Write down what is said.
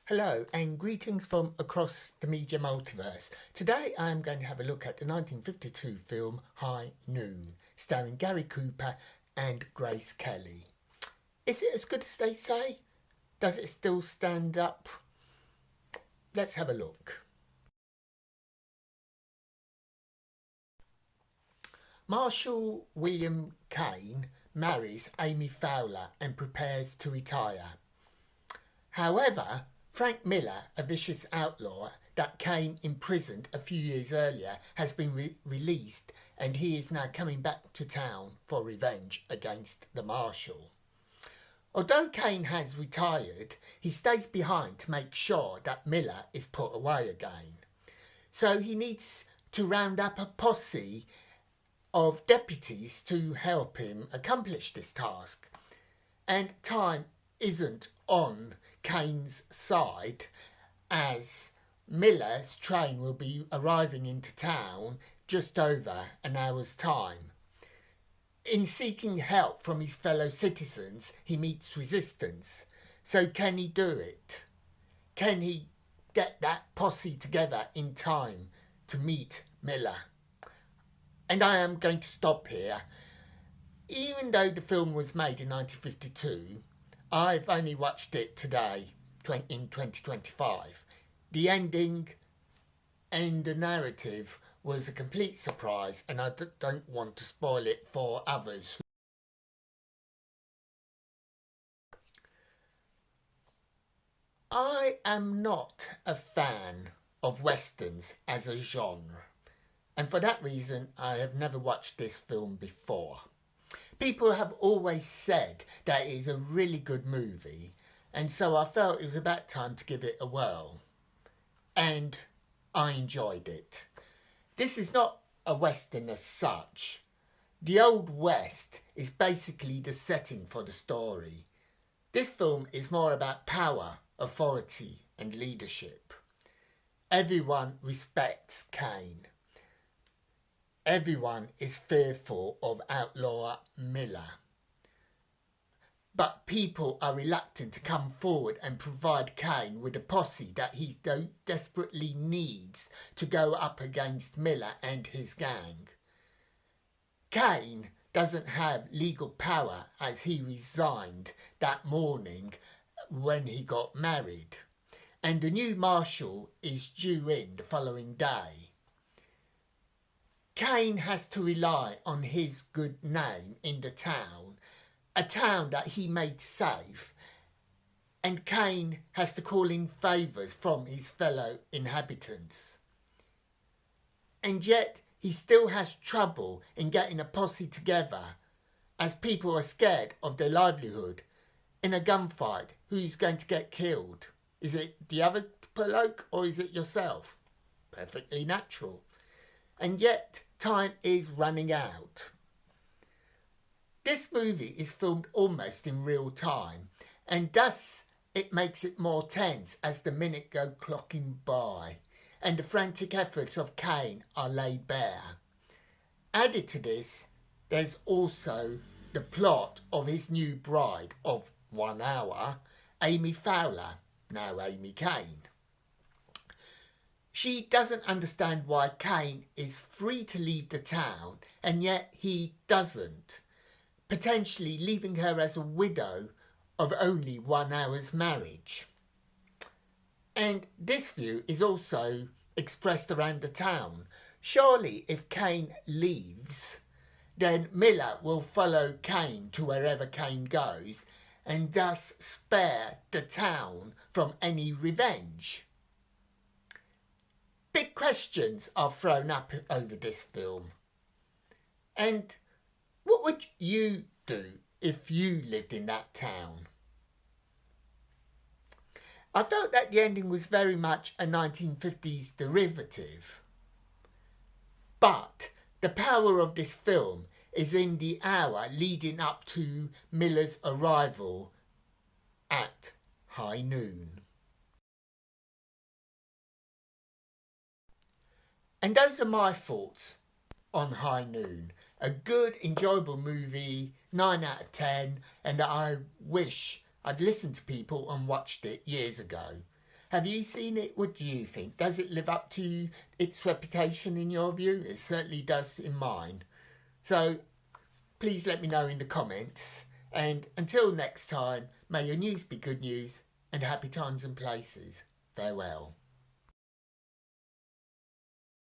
Hello and greetings from across the Media Multiverse. Today I am going to have a look at the 1952 film High Noon, starring Gary Cooper and Grace Kelly. Is it as good as they say? Does it still stand up? Let's have a look. Marshal William Kane marries Amy Fowler and prepares to retire. However, Frank Miller, a vicious outlaw that Kane imprisoned a few years earlier, has been released, and he is now coming back to town for revenge against the Marshal. Although Kane has retired, he stays behind to make sure that Miller is put away again. So he needs to round up a posse of deputies to help him accomplish this task. And time isn't on Kane's side, as Miller's train will be arriving into town just over an hour's time. In seeking help from his fellow citizens, he meets resistance. So can he do it? Can he get that posse together in time to meet Miller? And I am going to stop here. Even though the film was made in 1952, I've only watched it today, in 2025. The ending and the narrative was a complete surprise, and I don't want to spoil it for others. I am not a fan of westerns as a genre, and for that reason I have never watched this film before. People have always said that it is a really good movie, and so I felt it was about time to give it a whirl. And I enjoyed it. This is not a western as such. The Old West is basically the setting for the story. This film is more about power, authority, and leadership. Everyone respects Kane. Everyone is fearful of outlaw Miller. But people are reluctant to come forward and provide Kane with a posse that he desperately needs to go up against Miller and his gang. Kane doesn't have legal power, as he resigned that morning when he got married, and the new marshal is due in the following day. Kane has to rely on his good name in the town, a town that he made safe, and Kane has to call in favours from his fellow inhabitants. And yet he still has trouble in getting a posse together, as people are scared of their livelihood. In a gunfight, who's going to get killed? Is it the other bloke or is it yourself? Perfectly natural. And yet time is running out. This movie is filmed almost in real time, and thus it makes it more tense as the minutes go clocking by, and the frantic efforts of Kane are laid bare. Added to this, there's also the plot of his new bride of 1 hour, Amy Fowler, now Amy Kane. She doesn't understand why Kane is free to leave the town, and yet he doesn't, potentially leaving her as a widow of only 1 hour's marriage. And this view is also expressed around the town. Surely if Kane leaves, then Miller will follow Kane to wherever Kane goes, and thus spare the town from any revenge. Big questions are thrown up over this film. And what would you do if you lived in that town? I felt that the ending was very much a 1950s derivative. But the power of this film is in the hour leading up to Miller's arrival at high noon. And those are my thoughts on High Noon. A good, enjoyable movie, 9 out of 10, and I wish I'd listened to people and watched it years ago. Have you seen it? What do you think? Does it live up to its reputation in your view? It certainly does in mine. So please let me know in the comments. And until next time, may your news be good news and happy times and places. Farewell.